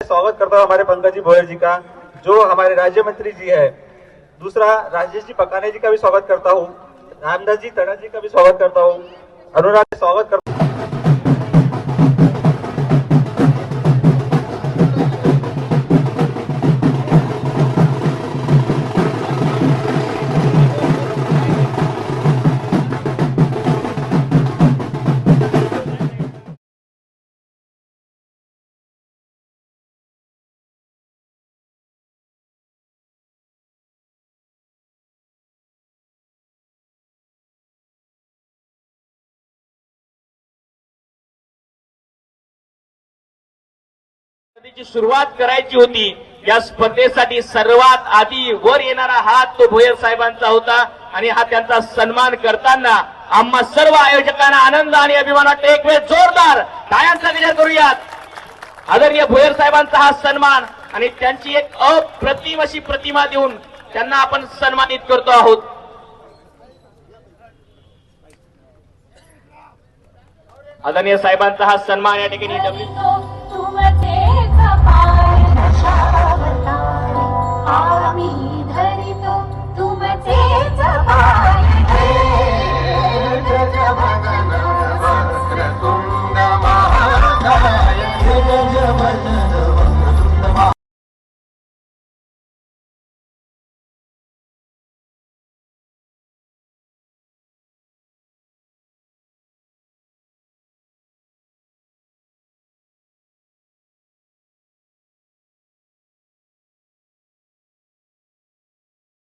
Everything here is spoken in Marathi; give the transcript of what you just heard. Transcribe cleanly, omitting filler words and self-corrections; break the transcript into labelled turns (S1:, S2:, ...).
S1: स्वागत करता हूँ हमारे पंकज जी भोयर जी का, जो हमारे राज्य मंत्री जी है। दूसरा, राजेश जी पकाने जी का भी स्वागत करता हूँ। रामदास जी तड़ा जी का भी स्वागत करता हूँ। अनुराग स्वागत करता हूँ।
S2: ची सुरुवात करायची होती। या स्पर्धेसाठी सर्वात आधी वर येणारा हात तो भोयर साहेबांचा होता आणि हा त्यांचा सन्मान करताना आम्हा सर्व आयोजकांना आनंद आणि अभिमान वाटतो। एक वेळ जोरदार टाळ्यांचा गजर करूयात। आदरणीय भोयर साहेबांचा हा सन्मान आणि त्यांची एक अप्रतिम अशी प्रतिमा देऊन त्यांना आपण सन्मानित करतो आहोत। आदरणीय साहेबांचा हा सन्मान या ठिकाणी
S3: तुमचे